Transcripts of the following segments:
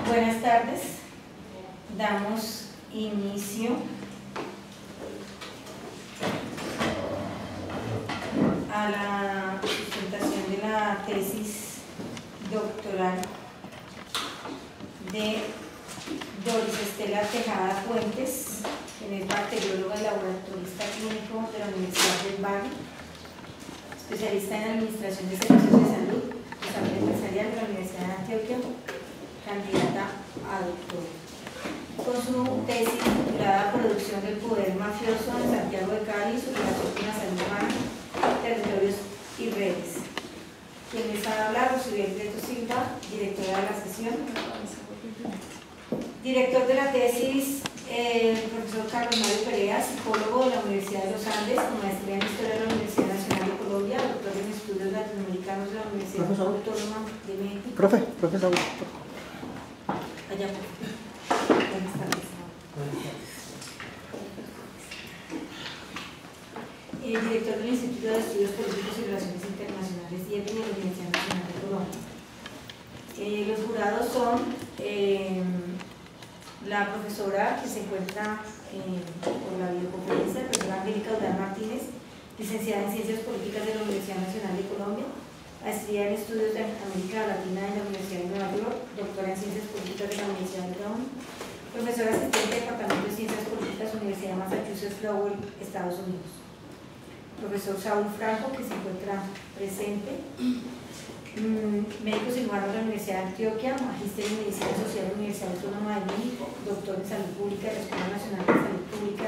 Buenas tardes, damos inicio a la presentación de la tesis doctoral de Doris Estela Tejada Fuentes, quien es bacterióloga y laboratorista clínico de la Universidad del Valle, especialista en Administración de Servicios de Salud, desarrollo empresarial de la Universidad de Antioquia, candidata a doctor. Con su tesis titulada Producción del Poder Mafioso en Santiago de Cali, su relación con la salud humana, territorios y redes. Quien les va a hablar, Rosibel Prieto Silva, directora de la sesión. Director de la tesis, el profesor Carlos Mario Perea, psicólogo de la Universidad de los Andes, con maestría en Historia de la Universidad Nacional de Colombia, doctor en Estudios Latinoamericanos de la Universidad Autónoma de México. Profesor. Allá. Buenas tardes. Director del Instituto de Estudios Políticos y Relaciones Internacionales y de la Universidad Nacional de Colombia. Los jurados son la profesora que se encuentra por la videoconferencia, la profesora Angélica Udal Martínez, licenciada en Ciencias Políticas de la Universidad Nacional de Colombia, maestría en Estudios de América Latina de la Universidad de Nueva York, doctora en Ciencias Políticas de la Universidad de Brown, profesora asistente del Departamento de Ciencias Políticas, Universidad de Massachusetts Lowell, Estados Unidos. Profesor Saúl Franco, que se encuentra presente, médico cirujano de la Universidad de Antioquia, magíster en Medicina Social de la Universidad Autónoma de México, doctor en Salud Pública de la Escuela Nacional de Salud Pública,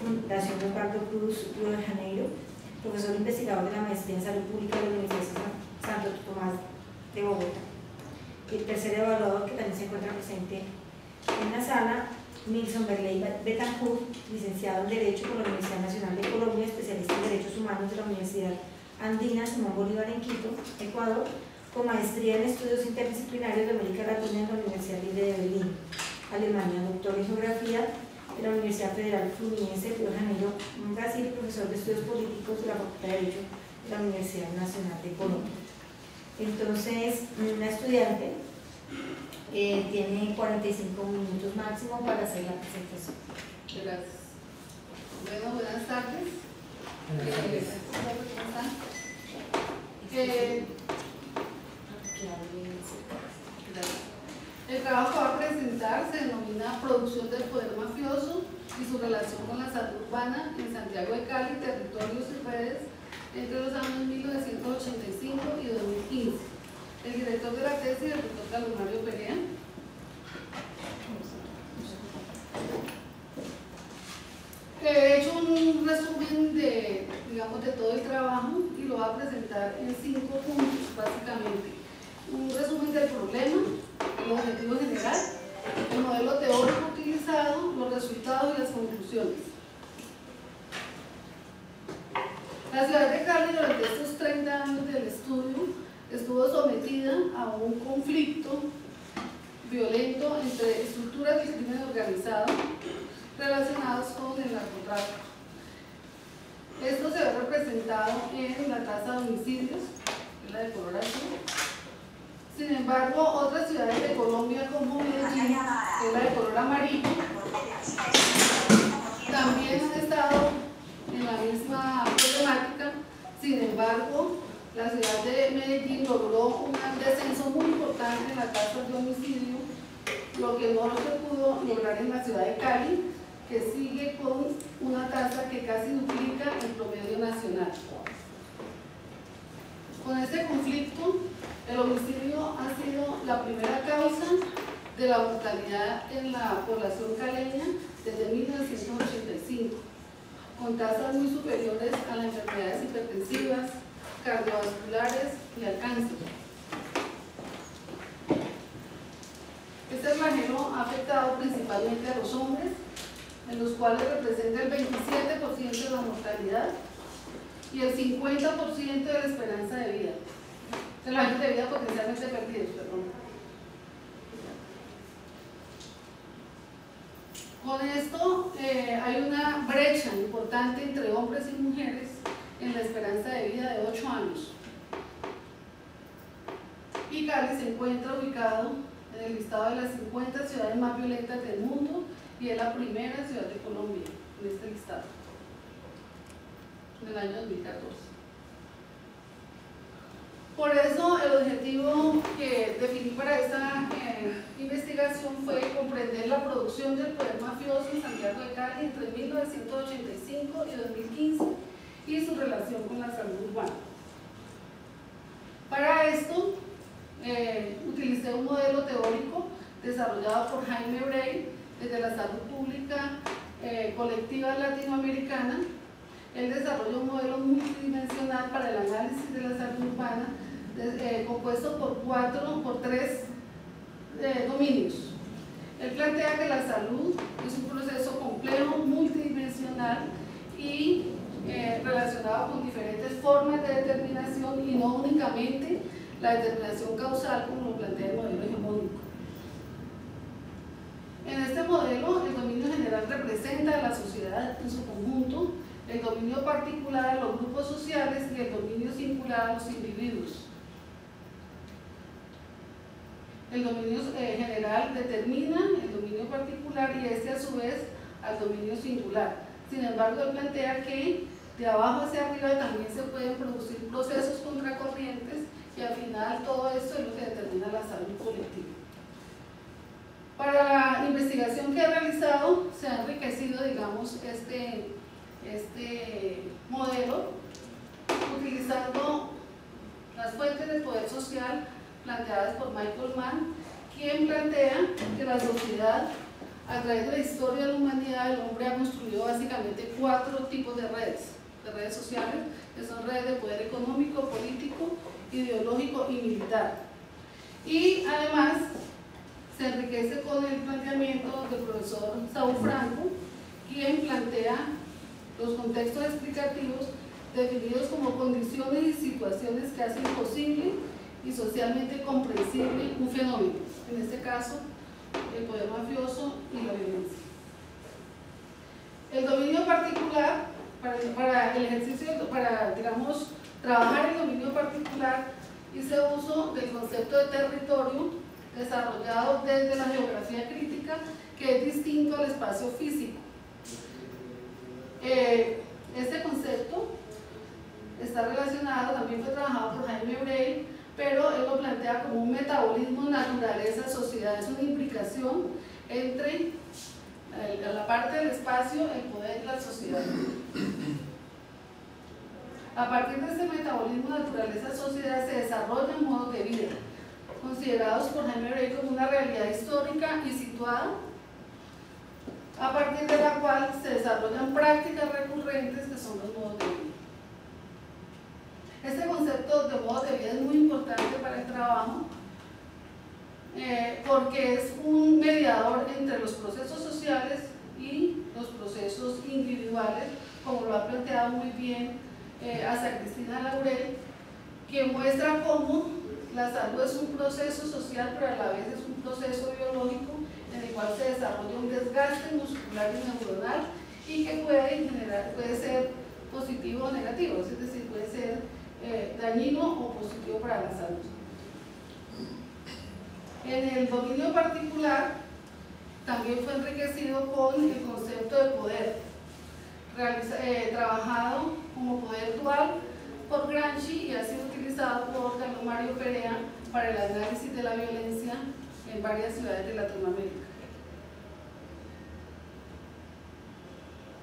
Fundación Osvaldo Cruz, Río de Janeiro, profesor investigador de la Maestría en Salud Pública de la Universidad Santo Tomás de Bogotá. El tercer evaluador, que también se encuentra presente en la sala, Nilson Berley Betancourt, licenciado en Derecho por la Universidad Nacional de Colombia, especialista en Derechos Humanos de la Universidad Andina Simón Bolívar en Quito, Ecuador, con maestría en Estudios Interdisciplinarios de América Latina en la Universidad Libre de Berlín, Alemania, doctor en Geografía de la Universidad Federal Fluminense de Río de Janeiro, Brasil, profesor de Estudios Políticos de la Facultad de Derecho de la Universidad Nacional de Colombia. Entonces, una estudiante tiene 45 minutos máximo para hacer la presentación. Gracias. Bueno, buenas tardes. ¿Cómo están? El trabajo que va a presentar se denomina Producción del Poder Mafioso y su relación con la salud urbana en Santiago de Cali, territorios y redes entre los años 1985 y 2015. El director de la tesis, el doctor Carlos Mario Perea. He hecho un resumen de todo el trabajo y lo voy a presentar en 5 puntos, básicamente. Un resumen del problema, el objetivo general, el modelo teórico utilizado, los resultados y las conclusiones. La ciudad de Cali, durante estos 30 años del estudio, estuvo sometida a un conflicto violento entre estructuras del crimen organizado relacionados con el narcotráfico. Esto se ve representado en la tasa de homicidios, que es la de color azul. Sin embargo, otras ciudades de Colombia como Medellín, que es la de color amarillo, también han estado en la misma problemática. Sin embargo, la ciudad de Medellín logró un descenso muy importante en la tasa de homicidio, lo que no se pudo lograr en la ciudad de Cali, que sigue con una tasa que casi duplica el promedio nacional. Con este conflicto, el homicidio ha sido la primera causa de la mortalidad en la población caleña desde 1985, con tasas muy superiores a las enfermedades hipertensivas, cardiovasculares y al cáncer. Este flagelo ha afectado principalmente a los hombres, en los cuales representa el 27% de la mortalidad y el 50% de la esperanza de vida. De los años de vida potencialmente perdidos, perdón. Con esto hay una brecha importante entre hombres y mujeres en la esperanza de vida de 8 años. Y Cali se encuentra ubicado en el listado de las 50 ciudades más violentas del mundo y es la primera ciudad de Colombia en este listado, en el año 2014. Por eso el objetivo que definí para esta investigación fue comprender la producción del poder mafioso en Santiago de Cali entre 1985 y 2015 y su relación con la salud urbana. Para esto utilicé un modelo teórico desarrollado por Jaime Brey desde la salud pública colectiva latinoamericana. Él desarrolló un modelo multidimensional para el análisis de la salud urbana compuesto por tres dominios. Él plantea que la salud es un proceso complejo, multidimensional y relacionado con diferentes formas de determinación y no únicamente la determinación causal como lo plantea el modelo hegemónico. En este modelo, el dominio general representa a la sociedad en su conjunto, el dominio particular a los grupos sociales y el dominio singular a los individuos. El dominio general determina el dominio particular y este a su vez al dominio singular. Sin embargo, él plantea que de abajo hacia arriba también se pueden producir procesos contracorrientes y al final todo esto es lo que determina la salud colectiva. Para la investigación que he realizado se ha enriquecido, digamos, este modelo utilizando las fuentes de poder social planteadas por Michael Mann, quien plantea que la sociedad, a través de la historia de la humanidad, el hombre ha construido básicamente 4 tipos de redes sociales, que son redes de poder económico, político, ideológico y militar. Y además se enriquece con el planteamiento del profesor Saúl Franco, quien plantea los contextos explicativos definidos como condiciones y situaciones que hacen posible y socialmente comprensible un fenómeno, en este caso el poder mafioso y la violencia. El dominio particular, para el ejercicio, para digamos, trabajar el dominio particular, hice uso del concepto de territorio desarrollado desde la geografía crítica, que es distinto al espacio físico. Este concepto está relacionado, también fue trabajado por Jaime Brey, pero él lo plantea como un metabolismo naturaleza-sociedad, es una implicación entre la parte del espacio, el poder y la sociedad. A partir de este metabolismo naturaleza-sociedad se desarrollan modos de vida, considerados por Jaime Brey como una realidad histórica y situada, a partir de la cual se desarrollan prácticas recurrentes que son los modos de vida. Este concepto de modos de vida es muy importante para el trabajo porque es un mediador entre los procesos sociales y los procesos individuales, como lo ha planteado muy bien Asa Cristina Laurel, que muestra cómo la salud es un proceso social, pero a la vez es un proceso biológico en el cual se desarrolla un desgaste muscular y neuronal y que puede ser positivo o negativo, es decir, puede ser dañino o positivo para la salud. En el dominio particular también fue enriquecido con el concepto de poder, trabajado como poder dual por Gramsci y ha sido utilizado por Carlos Mario Perea para el análisis de la violencia en varias ciudades de Latinoamérica.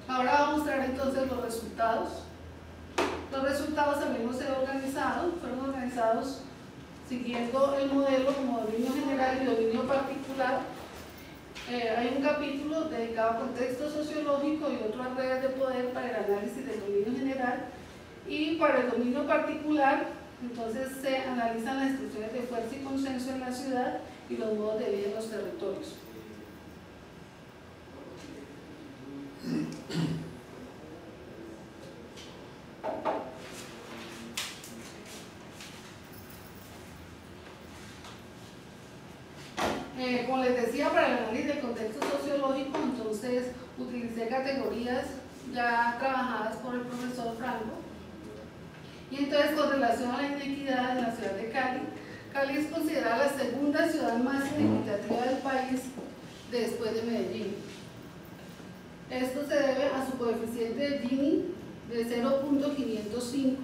Ahora vamos a mostrar entonces los resultados. Los resultados también los he organizado, fueron organizados siguiendo el modelo como dominio general y dominio particular. Hay un capítulo dedicado a contexto sociológico y otro a redes de poder para el análisis del dominio general, y para el dominio particular entonces se analizan las instituciones de fuerza y consenso en la ciudad y los modos de vida en los territorios. Como les decía, para el análisis del contexto sociológico, entonces utilicé categorías ya trabajadas por el profesor Franco. Y entonces, con relación a la inequidad en la ciudad de Cali, Cali es considerada la segunda ciudad ciudad más equitativa del país después de Medellín. Esto se debe a su coeficiente de Gini de 0.505,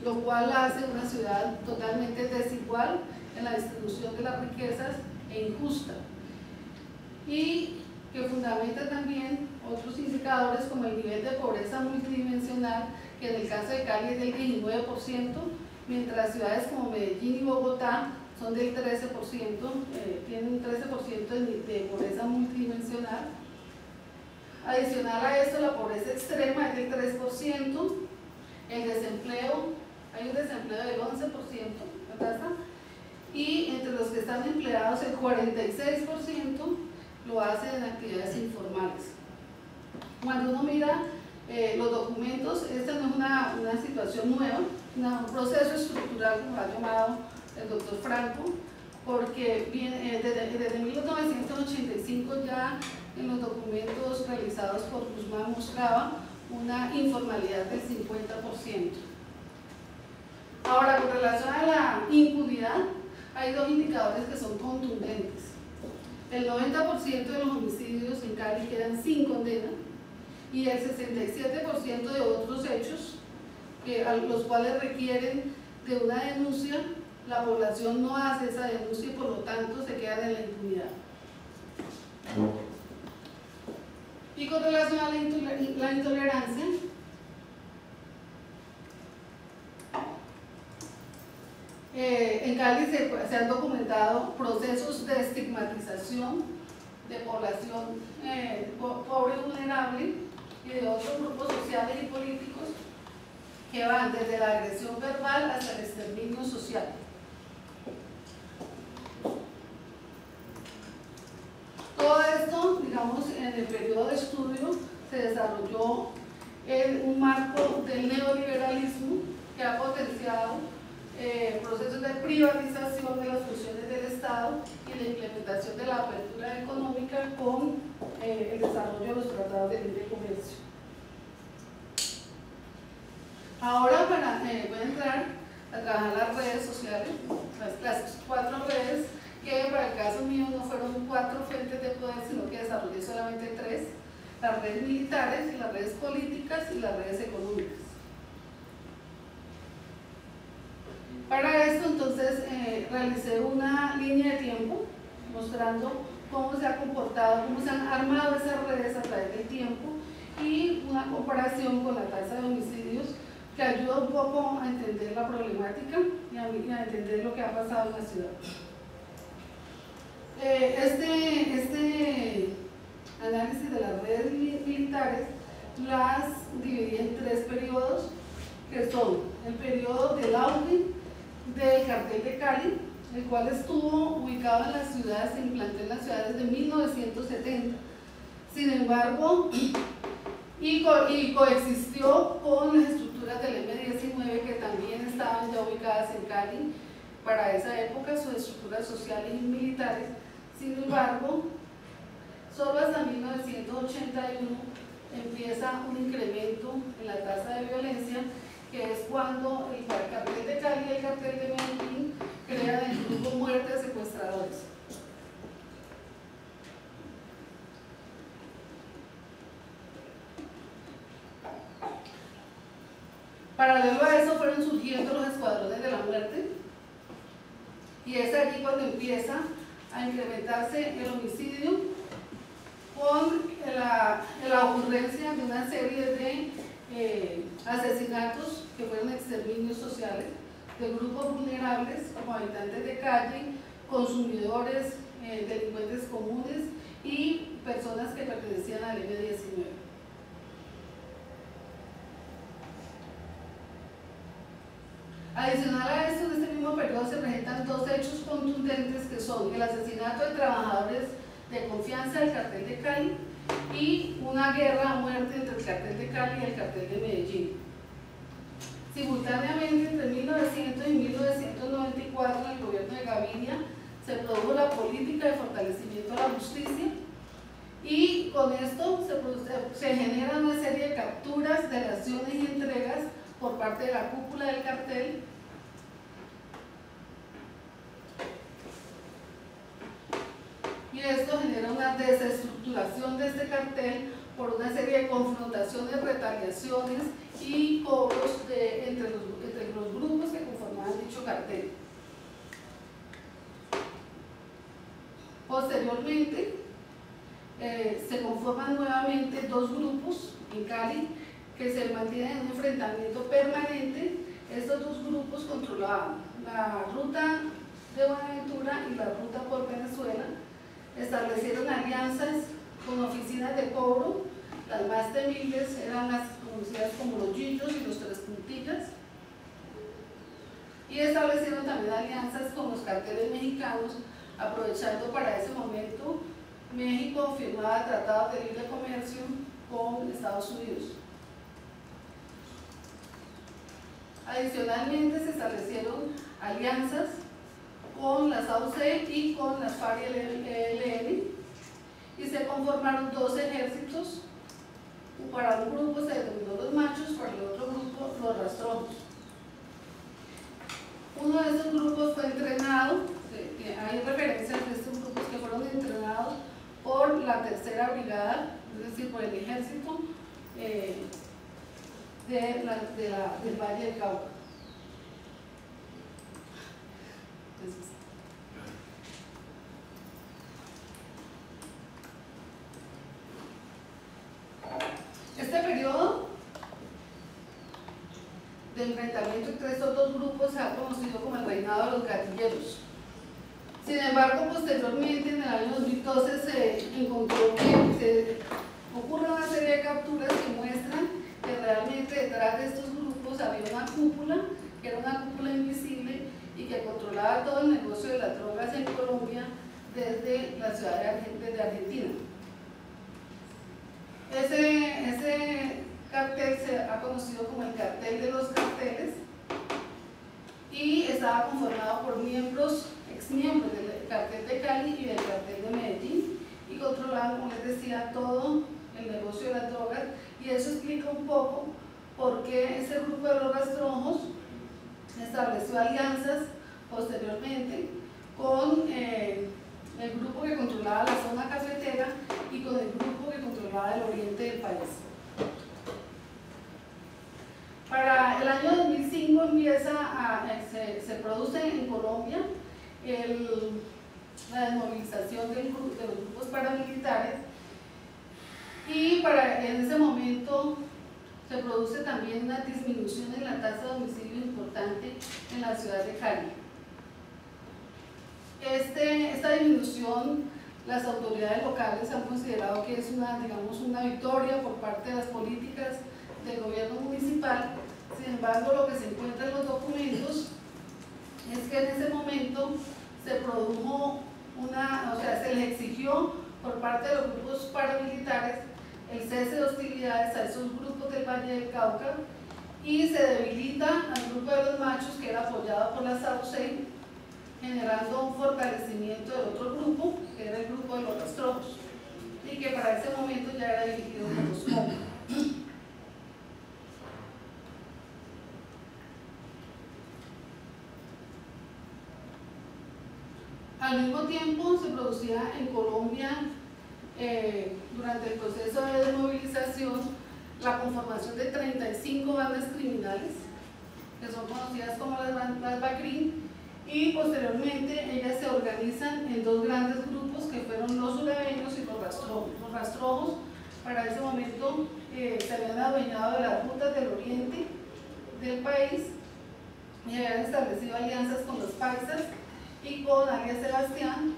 lo cual la hace una ciudad totalmente desigual en la distribución de las riquezas e injusta, y que fundamenta también otros indicadores como el nivel de pobreza multidimensional, que en el caso de Cali es del 19%, mientras ciudades como Medellín y Bogotá son del 13%, tienen un 13% de pobreza multidimensional. Adicional a esto, la pobreza extrema es del 3%, el desempleo, hay un desempleo del 11%, la tasa, y entre los que están empleados el 46% lo hacen en actividades informales. Cuando uno mira los documentos, esta no es una situación nueva, un proceso estructural, como ha llamado el doctor Franco, porque desde 1985 ya en los documentos realizados por Guzmán mostraba una informalidad del 50%. Ahora, con relación a la impunidad, hay dos indicadores que son contundentes. El 90% de los homicidios en Cali quedan sin condena, y el 67% de otros hechos, los cuales requieren de una denuncia, la población no hace esa denuncia y por lo tanto se quedan en la impunidad. Y con relación a la intolerancia, en Cali se han documentado procesos de estigmatización de población pobre y vulnerable y de otros grupos sociales y políticos, que van desde la agresión verbal hasta el exterminio social. Todo esto, digamos, en el periodo de estudio se desarrolló en un marco del neoliberalismo que ha potenciado procesos de privatización de las funciones del Estado y la implementación de la apertura económica con el desarrollo de los tratados de libre comercio. Ahora voy a entrar a trabajar las redes sociales, las 4 redes, que para el caso mío no fueron 4 fuentes de poder, sino que desarrollé solamente 3, las redes militares, las redes políticas y las redes económicas. Para esto, entonces, realicé una línea de tiempo mostrando cómo se ha comportado, cómo se han armado esas redes a través del tiempo, y una comparación con la tasa de homicidios, que ayuda un poco a entender la problemática y a entender lo que ha pasado en la ciudad. Este análisis de las redes militares las dividí en 3 periodos, que son el periodo del auge del cartel de Cali, el cual estuvo ubicado en las ciudades, se implantó en las ciudades desde 1970. Sin embargo, y coexistió con las estructuras del M19, que también estaban ya ubicadas en Cali para esa época, sus estructuras sociales y militares. Sin embargo, solo hasta 1981 empieza un incremento en la tasa de violencia, que es cuando el cartel de Cali y el cartel de Medellín crean el grupo Muertes Secuestradores. Paralelo a eso fueron surgiendo los escuadrones de la muerte, y es allí cuando empieza a incrementarse el homicidio con la ocurrencia de una serie de asesinatos que fueron exterminios sociales de grupos vulnerables como habitantes de calle, consumidores, delincuentes comunes y personas que pertenecían al M19. Adicional a esto, en este mismo periodo se presentan 2 hechos contundentes, que son el asesinato de trabajadores de confianza del cartel de Cali y una guerra a muerte entre el cartel de Cali y el cartel de Medellín. Simultáneamente, entre 1900 y 1994, en el gobierno de Gaviria, se produjo la política de fortalecimiento de la justicia, y con esto se genera una serie de capturas, delaciones y entregas por parte de la cúpula del cartel, esto genera una desestructuración de este cartel por una serie de confrontaciones, retaliaciones y cobros entre los grupos que conformaban dicho cartel. Posteriormente, se conforman nuevamente dos grupos en Cali que se mantienen en un enfrentamiento permanente. Estos dos grupos controlaban la ruta de Buenaventura y la ruta por Venezuela. Establecieron alianzas con oficinas de cobro, las más temibles eran las conocidas como los Gillos y los Tres Puntillas, y establecieron también alianzas con los carteles mexicanos, aprovechando para ese momento México firmaba tratados de libre comercio con Estados Unidos. Adicionalmente se establecieron alianzas con las AUC y con las FARC-ELN y se conformaron dos ejércitos. Para un grupo se denominó los machos, para el otro grupo los rastrojos. Uno de estos grupos fue entrenado, hay referencias de estos grupos que fueron entrenados por la tercera brigada, es decir, por el ejército del Valle del Cauca. Este periodo de enfrentamiento entre estos dos grupos se ha conocido como el reinado de los guerrilleros. Sin embargo, posteriormente, en el año 2012, se encontró que ocurre una serie de capturas que muestran que realmente detrás de estos grupos había una cúpula, que era una cúpula invisible y que controlaba todo el negocio de las drogas en Colombia desde la ciudad de Argentina. Ese cartel se ha conocido como el cartel de los carteles y estaba conformado por exmiembros del cartel de Cali y del cartel de Medellín, y controlaban, como les decía, todo el negocio de las drogas, y eso explica un poco por qué ese grupo de los rastrojos estableció alianzas posteriormente con el grupo que controlaba la zona cafetera y con el grupo que controlaba el oriente del país. Para el año 2005 se produce en Colombia la desmovilización de los grupos paramilitares, y en ese momento se produce también una disminución en la tasa de homicidio importante en la ciudad de Cali. Esta disminución, las autoridades locales han considerado que es una victoria por parte de las políticas del gobierno municipal. Sin embargo, lo que se encuentra en los documentos es que en ese momento se produjo se les exigió por parte de los grupos paramilitares el cese de hostilidades a esos grupos del Valle del Cauca, y se debilita al grupo de los machos, que era apoyado por la SAUC, generando un fortalecimiento del otro grupo, que era el grupo de los rastrojos, y que para ese momento ya era dirigido por los COMA. Al mismo tiempo se producía en Colombia, durante el proceso de desmovilización, la conformación de 35 bandas criminales, que son conocidas como las BACRIM, y posteriormente ellas se organizan en dos grandes grupos, que fueron los urabeños y los rastrojos. Los rastrojos, para ese momento, se habían adueñado de las rutas del oriente del país y habían establecido alianzas con los paisas y con Arias Sebastián,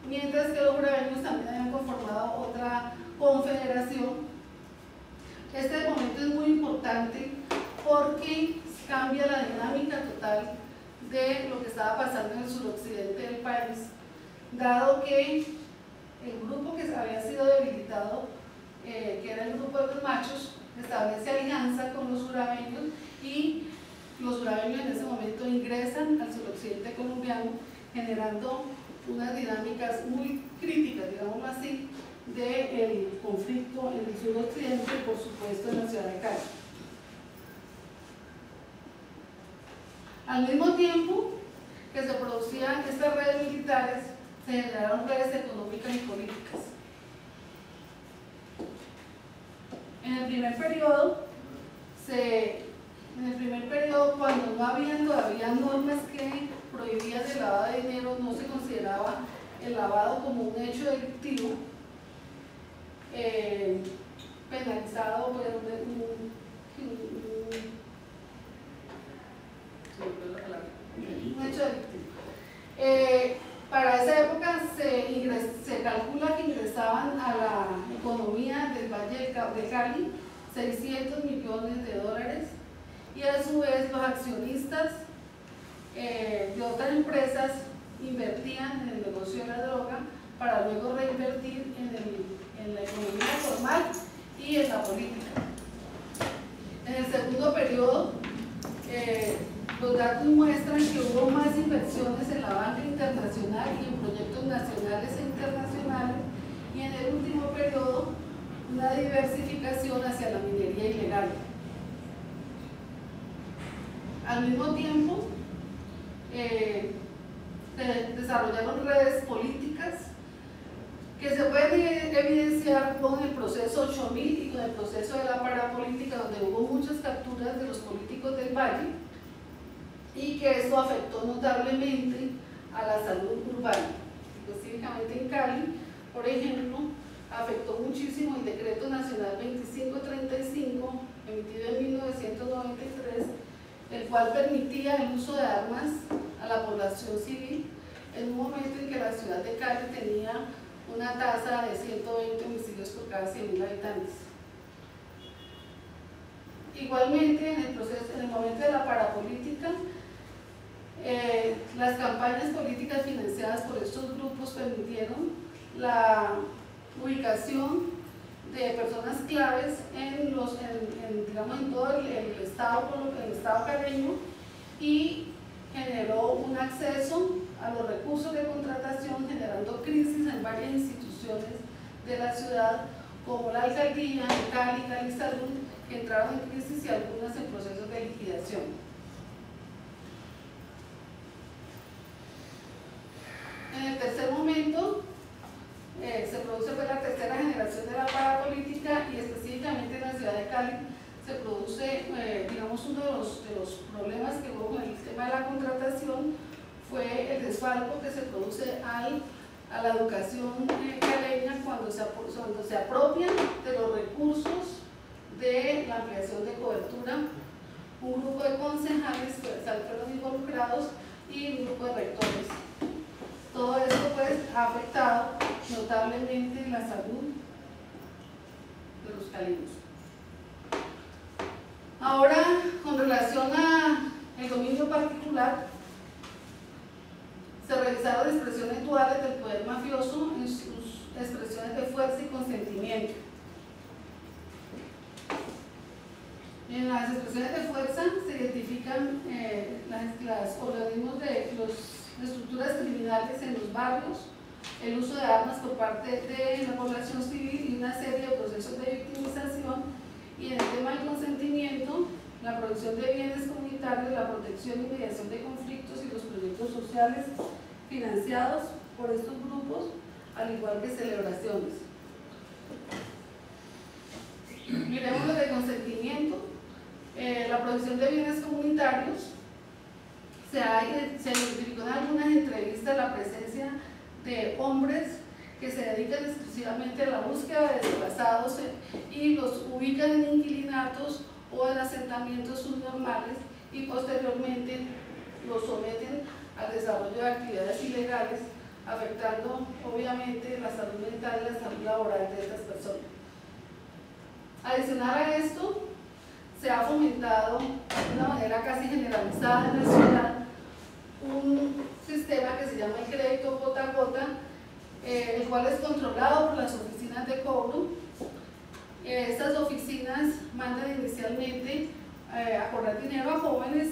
mientras que los urabeños también habían conformado otra confederación. Este momento es muy importante porque cambia la dinámica total de lo que estaba pasando en el suroccidente del país, dado que el grupo que había sido debilitado, que era el grupo de los machos, establece alianza con los urabeños, y los urabeños en ese momento ingresan al suroccidente colombiano, generando unas dinámicas muy críticas, digámoslo así, del conflicto en el suroccidente y por supuesto en la ciudad de Cali. Al mismo tiempo que se producían estas redes militares, se generaron redes económicas y políticas. En el primer periodo, cuando no había todavía normas que prohibían el lavado de dinero, no se consideraba el lavado como un hecho delictivo penalizado por un hecho delictivo. Para esa época se calcula que ingresaban a la economía del Valle de Cali 600 millones de dólares, y a su vez los accionistas de otras empresas invertían en el negocio de la droga para luego reinvertir en la economía formal y en la política. En el segundo periodo, los datos muestran que hubo más inversiones en la banca internacional y en proyectos nacionales e internacionales, y en el último periodo una diversificación hacia la minería ilegal. Al mismo tiempo, se desarrollaron redes políticas que se pueden evidenciar con el proceso 8000 y con el proceso de la parapolítica, donde hubo muchas capturas de los políticos del Valle, y que esto afectó notablemente a la salud urbana. Específicamente en Cali, por ejemplo, afectó muchísimo el Decreto Nacional 2535, emitido en 1993, el cual permitía el uso de armas a la población civil en un momento en que la ciudad de Cali tenía una tasa de 120 homicidios por cada 100.000 habitantes. Igualmente, en el momento de la parapolítica, las campañas políticas financiadas por estos grupos permitieron la ubicación de personas claves en todo el estado caleño, y generó un acceso a los recursos de contratación, generando crisis en varias instituciones de la ciudad, como la alcaldía, Cali, Cali Salud, que entraron en crisis y algunas en procesos de liquidación. En el tercer momento, se produce la tercera generación de la parapolítica, y específicamente en la ciudad de Cali se produce, digamos, uno de los problemas que hubo con el tema de la contratación fue el desfalco que se produce a la educación caleña cuando se apropian de los recursos de la ampliación de cobertura. Un grupo de concejales fueron involucrados y un grupo de rectores. Todo esto pues ha afectado notablemente la salud de los caleños. Ahora, con relación al dominio particular, se realizaron expresiones duales del poder mafioso en sus expresiones de fuerza y consentimiento. En las expresiones de fuerza se identifican los organismos de las estructuras criminales en los barrios, el uso de armas por parte de la población civil y una serie de procesos de victimización. Y en el tema del consentimiento, la provisión de bienes comunitarios, la protección y mediación de conflictos y los proyectos sociales financiados por estos grupos, al igual que celebraciones. Miremos lo de consentimiento. La provisión de bienes comunitarios, se identificó en algunas entrevistas la presencia de hombres que se dedican exclusivamente a la búsqueda de desplazados y los ubican en inquilinatos o en asentamientos subnormales, y posteriormente los someten al desarrollo de actividades ilegales, afectando obviamente la salud mental y la salud laboral de estas personas. Adicional a esto, se ha fomentado de una manera casi generalizada en la ciudad un sistema que se llama el crédito gota a gota, el cual es controlado por las oficinas de cobro. Estas oficinas mandan inicialmente a cobrar dinero a jóvenes,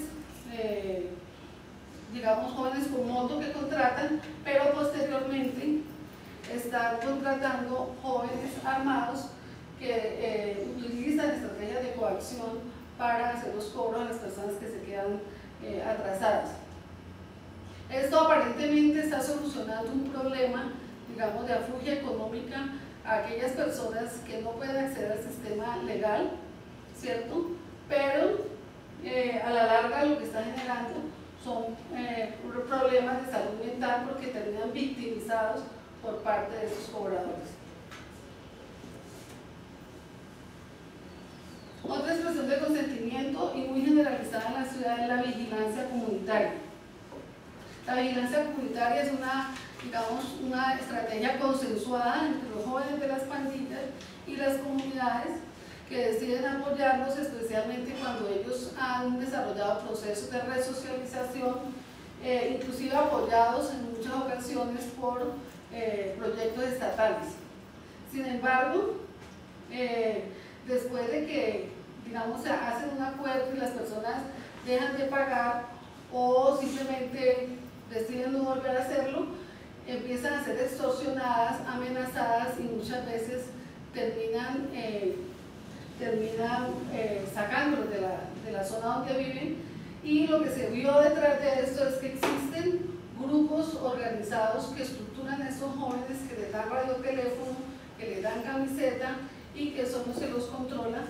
digamos jóvenes con moto que contratan, pero posteriormente están contratando jóvenes armados que utilizan estrategias de coacción para hacer los cobros a las personas que se quedan atrasadas. Esto aparentemente está solucionando un problema, digamos, de afluencia económica a aquellas personas que no pueden acceder al sistema legal, ¿cierto? Pero a la larga lo que está generando son problemas de salud mental porque terminan victimizados por parte de esos cobradores. Otra expresión de consentimiento y muy generalizada en la ciudad es la vigilancia comunitaria. La vigilancia comunitaria es una estrategia consensuada entre los jóvenes de las pandillas y las comunidades que deciden apoyarlos, especialmente cuando ellos han desarrollado procesos de resocialización, inclusive apoyados en muchas ocasiones por proyectos estatales. Sin embargo, después de que, digamos, se hacen un acuerdo y las personas dejan de pagar o simplemente deciden no volver a hacerlo, empiezan a ser extorsionadas, amenazadas y muchas veces terminan sacándolos de la zona donde viven. Y lo que se vio detrás de esto es que existen grupos organizados que estructuran a estos jóvenes, que les dan radioteléfono, que les dan camiseta y que eso no se los controla,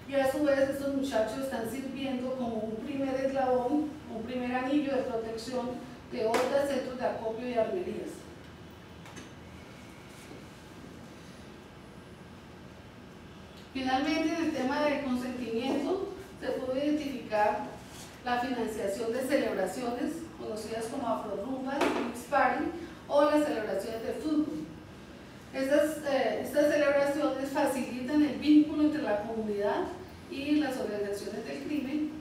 y a su vez estos muchachos están sirviendo como un primer eslabón, un primer anillo de protección de otros centros de acopio y armerías. Finalmente, en el tema de consentimiento se pudo identificar la financiación de celebraciones conocidas como afrorrumbas, mix party o las celebraciones de fútbol. Estas celebraciones facilitan el vínculo entre la comunidad y las organizaciones del crimen,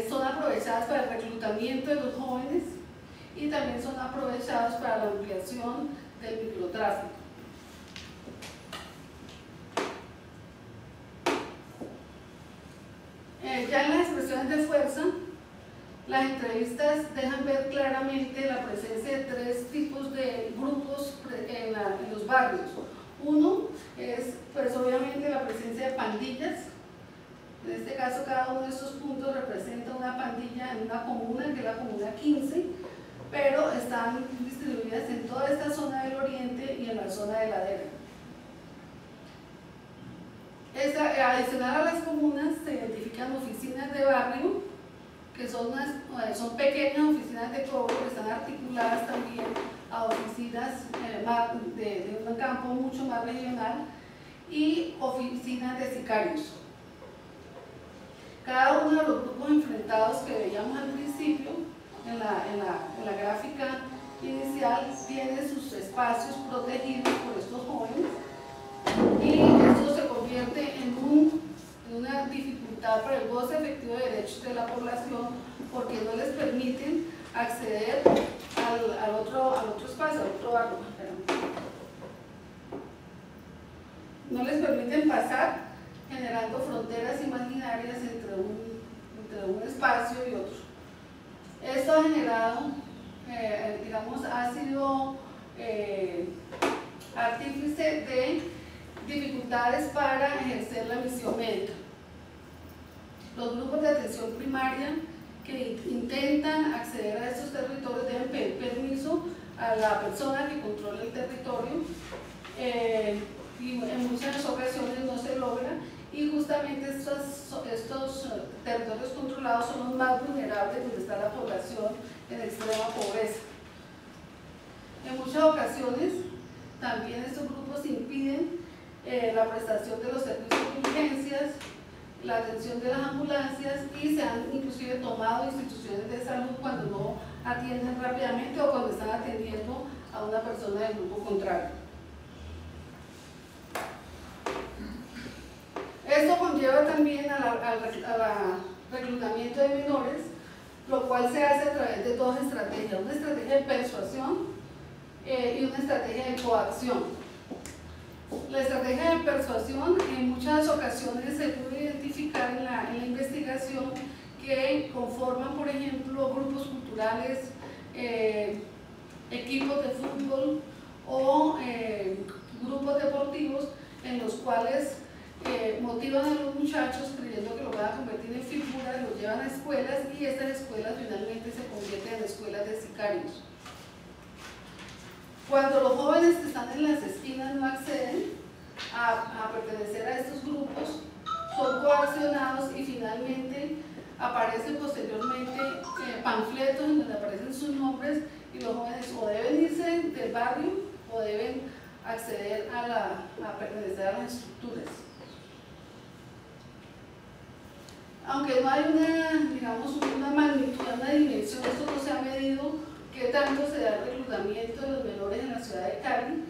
son aprovechadas para el reclutamiento de los jóvenes y también son aprovechadas para la ampliación del microtráfico. Ya en las expresiones de fuerza, las entrevistas dejan ver claramente la presencia de tres tipos de grupos en los barrios. Uno es, pues obviamente, la presencia de pandillas. En este caso, cada uno de estos puntos representa una pandilla en una comuna, que es la comuna 15, pero están distribuidas en toda esta zona del oriente y en la zona de Ladera. Adicional a las comunas se identifican oficinas de barrio, que son pequeñas oficinas de cobro que están articuladas también a oficinas de un campo mucho más regional, y oficinas de sicarios. Cada uno de los grupos enfrentados que veíamos al principio en la gráfica inicial tiene sus espacios protegidos por estos jóvenes, y esto se convierte en una dificultad para el goce efectivo de derechos de la población, porque no les permiten acceder al otro espacio, al otro barrio. No les permiten pasar, generando fronteras imaginarias entre un espacio y otro. Esto ha generado, digamos, ha sido artífice de dificultades para ejercer la misión médica. Los grupos de atención primaria que intentan acceder a estos territorios deben pedir permiso a la persona que controla el territorio, y en muchas ocasiones no se logra, y justamente estos territorios controlados son los más vulnerables, donde está la población en extrema pobreza. En muchas ocasiones también estos grupos impiden la prestación de los servicios de urgencias, la atención de las ambulancias, y se han inclusive tomado instituciones de salud cuando no atienden rápidamente o cuando están atendiendo a una persona del grupo contrario. Esto conlleva también al reclutamiento de menores, lo cual se hace a través de dos estrategias: una estrategia de persuasión y una estrategia de coacción. La estrategia de persuasión, en muchas ocasiones se puede identificar en la investigación, que conforman, por ejemplo, grupos culturales, equipos de fútbol o grupos deportivos, en los cuales motivan a los muchachos creyendo que lo van a convertir en figuras, los llevan a escuelas, y estas escuelas finalmente se convierten en escuelas de Cuando los jóvenes que están en las esquinas no acceden a pertenecer a estos grupos, son coaccionados y finalmente aparecen posteriormente panfletos en donde aparecen sus nombres y los jóvenes o deben irse del barrio o deben acceder a pertenecer a las estructuras. Aunque no hay una magnitud, una dimensión, esto no se ha medido qué tanto se da el reclutamiento de los menores en la ciudad de Cali.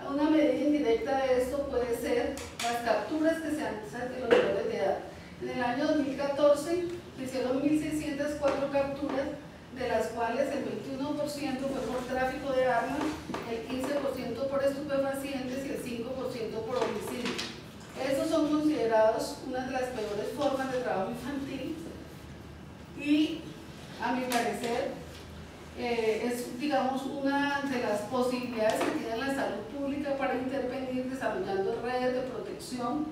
Una medida indirecta de esto puede ser las capturas que se hacen de los menores de edad. En el año 2014 se hicieron 1.604 capturas, de las cuales el 21% fue por tráfico de armas, el 15% por estupefacientes y el 5% por homicidio. Estos son considerados una de las peores formas de trabajo infantil y, a mi parecer, es, digamos, una de las posibilidades que tiene la salud pública para intervenir desarrollando redes de protección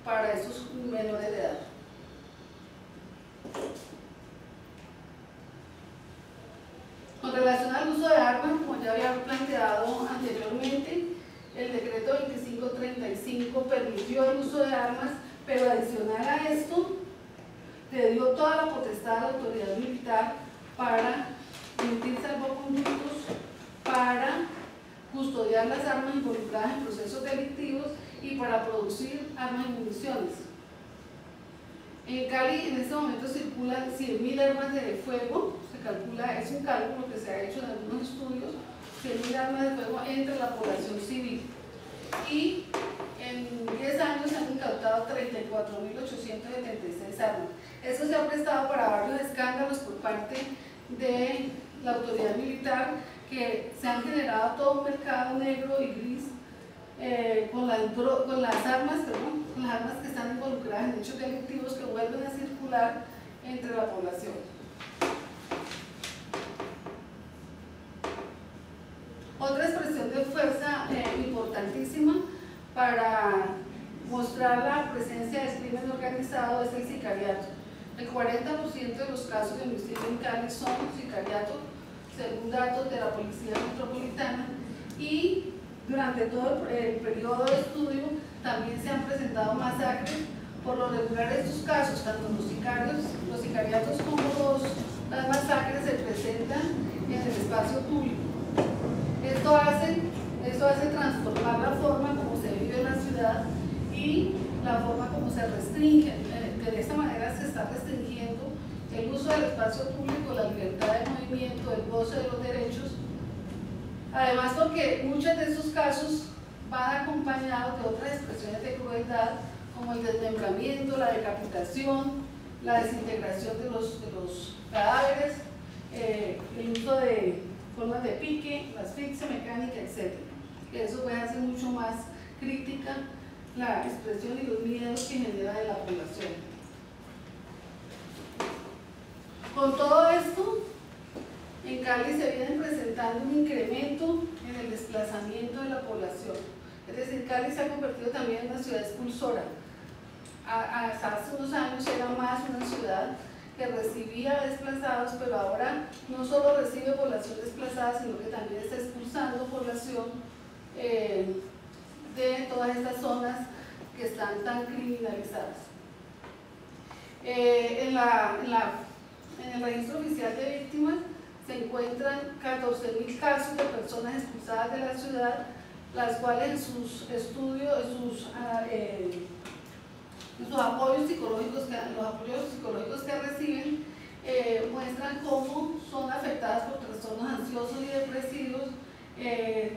para esos menores de edad. Con relación al uso de armas, como ya había planteado anteriormente, el decreto 2535 permitió el uso de armas, pero adicional a esto, le dio toda la potestad a la autoridad militar para emitir salvoconductos, para custodiar las armas involucradas en procesos delictivos y para producir armas y municiones. En Cali en este momento circulan 100.000 armas de fuego, se calcula, es un cálculo que se ha hecho en algunos estudios, 100.000 armas de fuego entre la población civil. Y en 10 años se han incautado 34.876 armas. Eso se ha prestado para varios escándalos por parte de la autoridad militar, que se han generado todo un mercado negro y gris con las armas que están involucradas en hechos delictivos que vuelven a circular entre la población. Otra expresión de fuerza importantísima para mostrar la presencia del crimen organizado es el sicariato. El 40% de los casos de homicidio en Cali son sicariato, según datos de la Policía Metropolitana, y durante todo el periodo de estudio también se han presentado masacres. Por lo regular estos casos, tanto los sicariatos como las masacres se presentan en el espacio público. Esto hace transformar la forma como se vive en la ciudad y la forma como se restringe. De esta manera se está restringiendo el uso del espacio público, la libertad de movimiento, el goce de los derechos. Además, porque muchos de estos casos van acompañados de otras expresiones de crueldad, como el desmembramiento, la decapitación, la desintegración de los cadáveres, el uso de formas de pique, la asfixia mecánica, etc. Eso puede hacer mucho más crítica la expresión y los miedos que genera de la población. Con todo esto, en Cali se viene presentando un incremento en el desplazamiento de la población. Es decir, Cali se ha convertido también en una ciudad expulsora. Hasta hace unos años era más una ciudad que recibía desplazados, pero ahora no solo recibe población desplazada, sino que también está expulsando población de todas estas zonas que están tan criminalizadas. En el registro oficial de víctimas se encuentran 14.000 casos de personas expulsadas de la ciudad, las cuales en sus estudios, en sus apoyos psicológicos, los apoyos psicológicos que reciben, muestran cómo son afectadas por trastornos ansiosos y depresivos,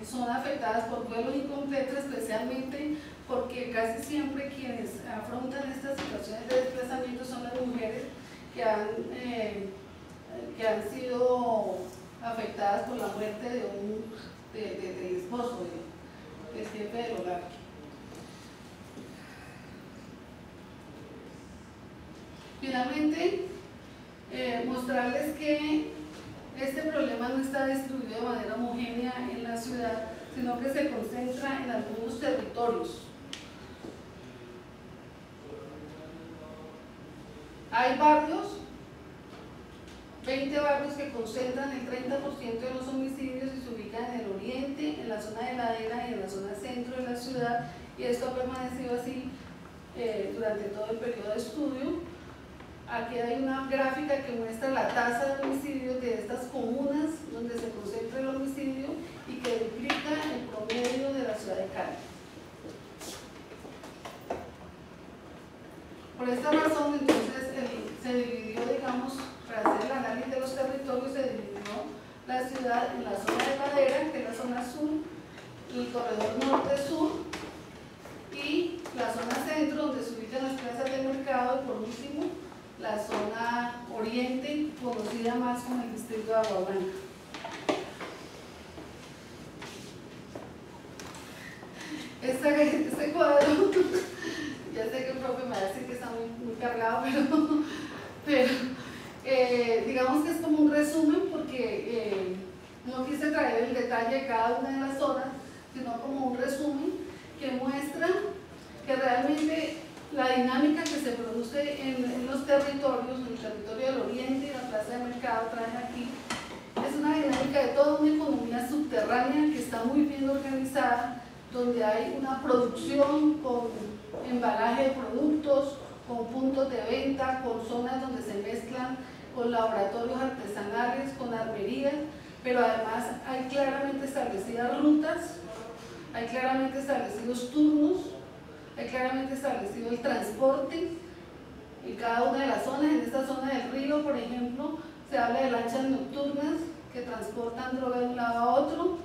son afectadas por duelos incompletos, especialmente porque casi siempre quienes afrontan estas situaciones de desplazamiento son las mujeres que han sido afectadas por la muerte del esposo, del jefe del hogar. Finalmente, mostrarles que este problema no está distribuido de manera homogénea en la ciudad, sino que se concentra en algunos territorios. Hay barrios, 20 barrios que concentran el 30% de los homicidios y se ubican en el oriente, la zona de ladera y en la zona centro de la ciudad, y esto ha permanecido así durante todo el periodo de estudio. Aquí hay una gráfica que muestra la tasa de homicidios de estas comunas donde se concentra el homicidio y que duplica el promedio de la ciudad de Cali. Por esta razón, entonces, se dividió, digamos, para hacer el análisis de los territorios, se dividió la ciudad en la zona de ladera, que es la zona sur, el corredor norte-sur, y la zona centro, donde se ubican las plazas de mercado, y por último, la zona oriente, conocida más como el distrito de Agua Blanca. Este cuadro, ya sé que el profe me va a decir que está muy cargado, pero digamos que es como un resumen, porque no quise traer el detalle de cada una de las zonas, sino como un resumen que muestra que realmente la dinámica que se produce en los territorios, en el territorio del oriente y la plaza de mercado traen aquí, es una dinámica de toda una economía subterránea que está muy bien organizada, donde hay una producción con embalaje de productos, con puntos de venta, con zonas donde se mezclan con laboratorios artesanales, con armerías, pero además hay claramente establecidas rutas, hay claramente establecidos turnos, hay claramente establecido el transporte en cada una de las zonas. En esta zona del río, por ejemplo, se habla de lanchas nocturnas que transportan droga de un lado a otro.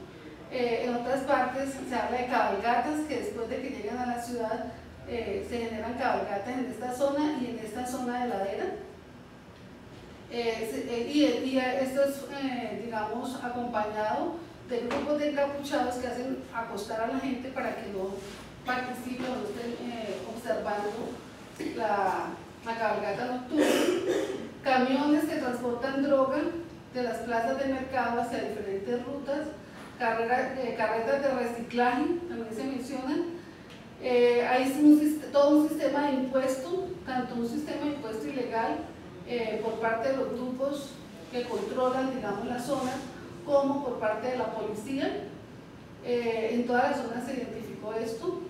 En otras partes se habla de cabalgatas que después de que llegan a la ciudad se generan cabalgatas en esta zona y en esta zona de ladera. Y esto es, digamos, acompañado de grupos de encapuchados que hacen acostar a la gente para que no participen o no estén observando la cabalgata nocturna. Camiones que transportan droga de las plazas de mercado hacia diferentes rutas, carretas de reciclaje, también se mencionan. Hay todo un sistema de impuesto, tanto un sistema de impuesto ilegal por parte de los grupos que controlan, digamos, la zona, como por parte de la policía. En todas las zonas se identificó esto.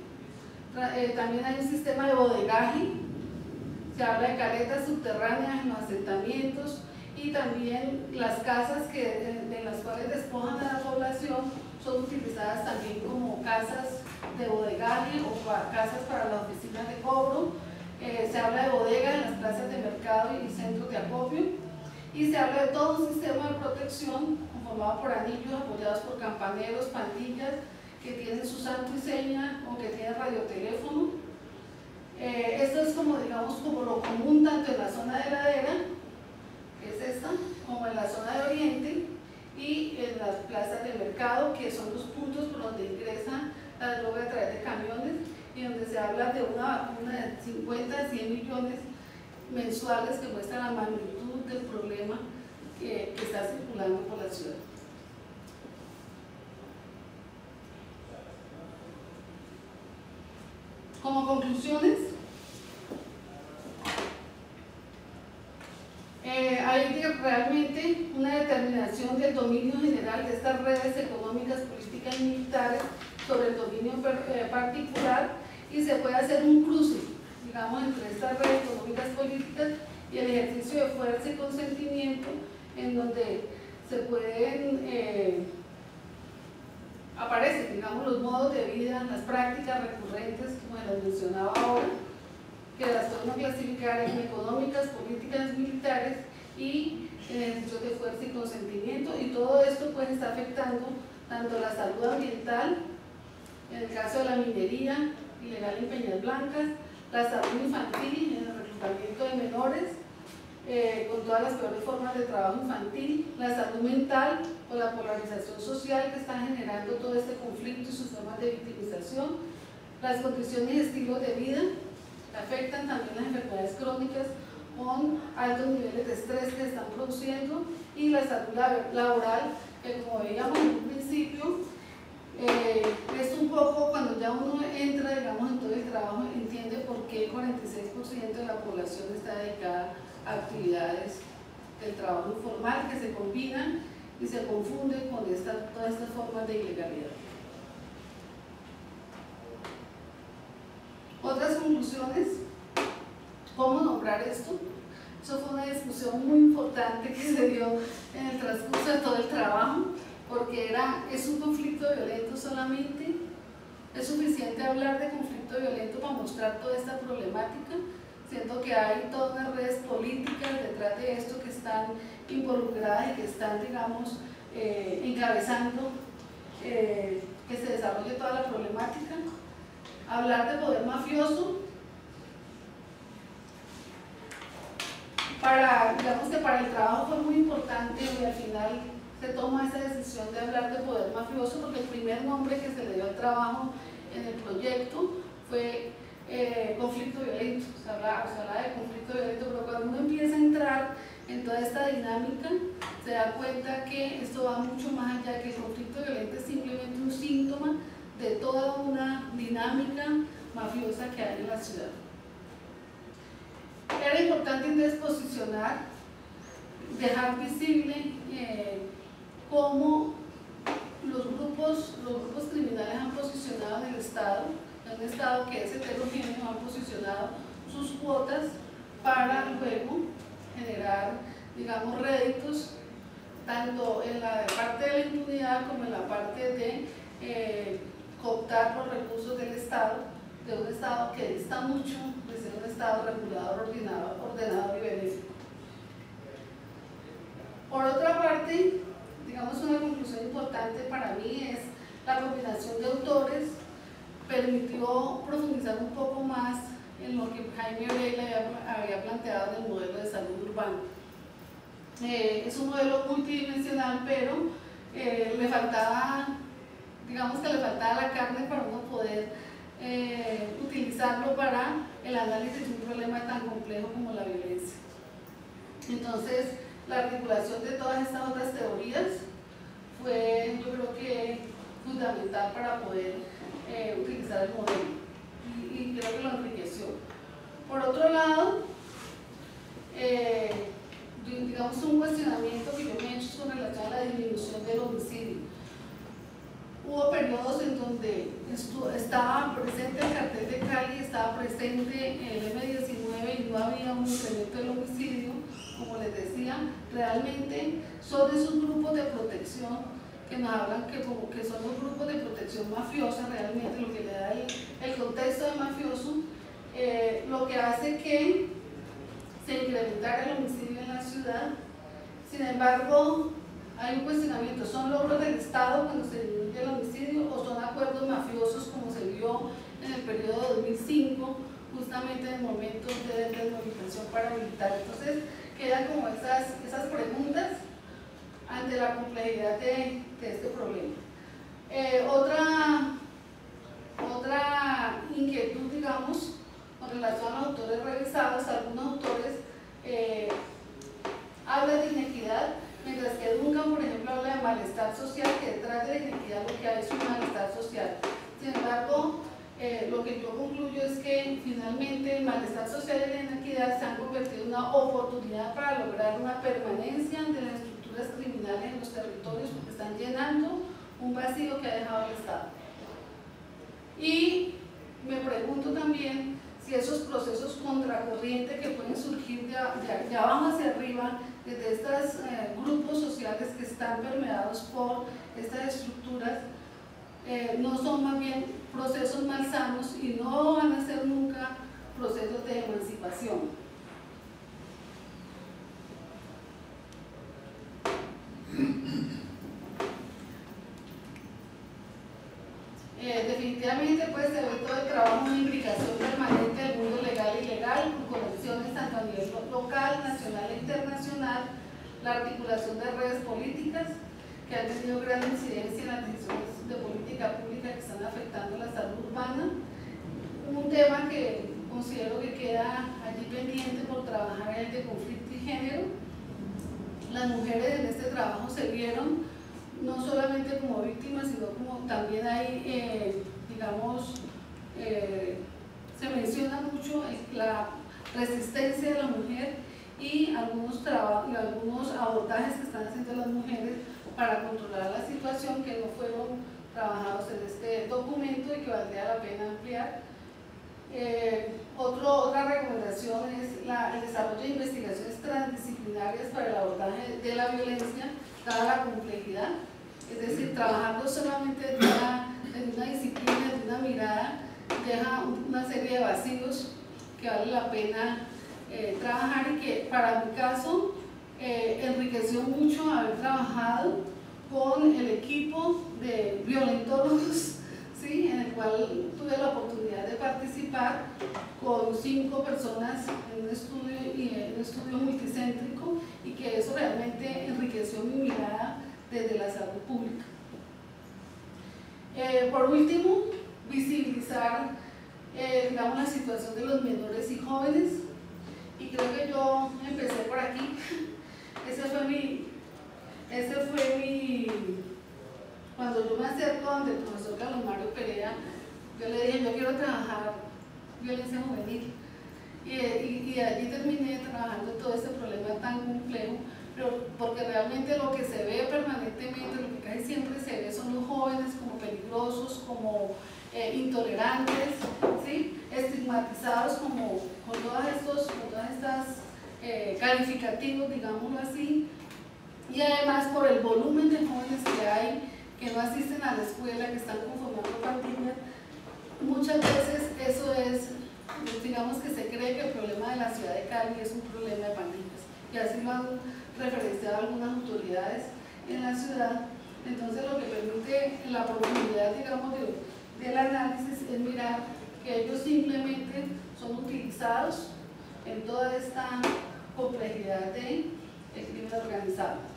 También hay un sistema de bodegaje, se habla de caletas subterráneas en los asentamientos, y también las casas de las cuales despojan a la población son utilizadas también como casas de bodegaje o casas para las oficinas de cobro. Se habla de bodegas en las plazas de mercado y centros de acopio, y se habla de todo un sistema de protección conformado por anillos apoyados por campaneros, pandillas que tienen su santo y seña o que tienen radioteléfono. Esto es como, digamos, como lo común tanto en la zona de ladera, que es esta, como en la zona de oriente y en las plazas de mercado, que son los puntos por donde ingresa la droga a través de camiones, y donde se habla de una de 50 a 100 millones mensuales, que muestran la magnitud del problema que está circulando por la ciudad. Como conclusiones, hay realmente una determinación del dominio general de estas redes económicas, políticas y militares sobre el dominio particular, y se puede hacer un cruce, digamos, entre estas redes económicas políticas y el ejercicio de fuerza y consentimiento, en donde se pueden aparecen, digamos, los modos de vida, las prácticas recurrentes, como las mencionaba ahora, que las podemos clasificar en económicas, políticas, militares y ejercicios de fuerza y consentimiento, y todo esto pues está afectando tanto la salud ambiental, en el caso de la minería ilegal en Peñas Blancas, la salud infantil en el reclutamiento de menores, con todas las peores formas de trabajo infantil, la salud mental o la polarización social que está generando todo este conflicto y sus formas de victimización, las condiciones y estilos de vida que afectan también las enfermedades crónicas con altos niveles de estrés que se están produciendo, y la salud laboral, que como veíamos en un principio, es un poco cuando ya uno entra, digamos, en todo el trabajo, entiende por qué el 46% de la población está dedicada a actividades del trabajo informal que se combinan y se confunden con todas estas formas de ilegalidad. conclusiones, ¿cómo nombrar esto? Eso fue una discusión muy importante que se dio en el transcurso de todo el trabajo, porque ¿es un conflicto violento solamente? ¿Es suficiente hablar de conflicto violento para mostrar toda esta problemática? Siento que hay todas unas redes políticas detrás de esto que están involucradas y que están, digamos, encabezando que se desarrolle toda la problemática. Hablar de poder mafioso, digamos que para el trabajo fue muy importante y al final se toma esa decisión de hablar de poder mafioso porque el primer nombre que se le dio al trabajo en el proyecto fue conflicto violento. Se hablaba de conflicto violento, pero cuando uno empieza a entrar en toda esta dinámica se da cuenta que esto va mucho más allá, que el conflicto violento es simplemente un síntoma de toda una dinámica mafiosa que hay en la ciudad. Era importante entonces posicionar, dejar visible cómo los grupos criminales han posicionado en el Estado, en un Estado que es heterogéneo, han posicionado sus cuotas para luego generar, digamos, réditos, tanto en la parte de la impunidad como en la parte de cooptar los recursos del Estado, de un Estado que dista mucho de ser un Estado regulador, ordenador y benéfico. Por otra parte, digamos, una conclusión importante para mí es la combinación de autores permitió profundizar un poco más en lo que Jaime Oreille había planteado en el modelo de salud urbana. Es un modelo multidimensional, pero le faltaba, digamos que le faltaba la carne para uno poder utilizarlo para el análisis de un problema tan complejo como la violencia. Entonces, la articulación de todas estas otras teorías fue, yo creo que, fundamental para poder utilizar el modelo y creo que lo enriqueció. Por otro lado, digamos, un cuestionamiento que yo me he hecho con relación a la disminución del homicidio. Hubo periodos en donde estaba presente el cartel de Cali, estaba presente el M19 y no había un incremento del homicidio. Como les decía, realmente son esos grupos de protección que nos hablan que son los grupos de protección mafiosa, realmente lo que le da el contexto de mafioso, lo que hace que se incrementara el homicidio en la ciudad. Sin embargo, hay un cuestionamiento: ¿son logros del Estado cuando se disminuye el homicidio o son acuerdos mafiosos como se vio en el periodo de 2005, justamente en momentos de desmovilización paramilitar? Entonces quedan como esas preguntas ante la complejidad de este problema. Otra inquietud, digamos, con relación a los autores revisados: algunos autores hablan de inequidad, mientras que Duncan, por ejemplo, habla de malestar social, que detrás de la inequidad lo que hay es un malestar social. Sin embargo, lo que yo concluyo es que finalmente el malestar social y la inequidad se han convertido en una oportunidad para lograr una permanencia de las estructuras criminales en los territorios, porque están llenando un vacío que ha dejado el Estado. Y me pregunto también si esos procesos contracorriente que pueden surgir de abajo hacia arriba, desde estos grupos sociales que están permeados por estas estructuras, no son más bien procesos malsanos y no van a ser nunca procesos de emancipación. Definitivamente pues se ve todo el trabajo de implicación permanente del mundo legal y ilegal, con conexiones tanto a nivel local, nacional e internacional, la articulación de redes políticas que han tenido gran incidencia en las decisiones de política pública que están afectando la salud urbana. Un tema que considero que queda allí pendiente por trabajar es el de conflicto y género. Las mujeres en este trabajo se vieron no solamente como víctimas, sino como también hay, digamos, se menciona mucho la resistencia de la mujer y algunos abordajes que están haciendo las mujeres para controlar la situación, que no fueron trabajados en este documento y que valdría la pena ampliar. Otra recomendación es el desarrollo de investigaciones transdisciplinarias para el abordaje de la violencia, dada la complejidad, es decir, trabajar no solamente de una disciplina, de una mirada, deja una serie de vacíos que vale la pena trabajar, y que para mi caso enriqueció mucho haber trabajado con el equipo de violentólogos, ¿sí?, en el cual tuve la oportunidad de participar con 5 personas en un estudio multicéntrico, y que eso realmente enriqueció mi mirada desde la salud pública. Por último, visibilizar digamos, la situación de los menores y jóvenes, y creo que yo empecé por aquí. Ese fue mi cuando yo me acerco donde el profesor Carlos Mario Perea, yo le dije, yo quiero trabajar violencia juvenil, y allí terminé trabajando todo este problema tan complejo, pero porque realmente lo que se ve permanentemente, lo que casi siempre se ve, son los jóvenes como peligrosos, como intolerantes, ¿sí?, estigmatizados como con todas estas calificativos, digámoslo así, y además por el volumen de jóvenes que hay, que no asisten a la escuela, que están conformando pandillas. Muchas veces eso es, digamos, que se cree que el problema de la ciudad de Cali es un problema de pandillas, y así lo han referenciado algunas autoridades en la ciudad. Entonces lo que permite la profundidad, digamos, del análisis es mirar que ellos simplemente son utilizados en toda esta complejidad del crimen organizado.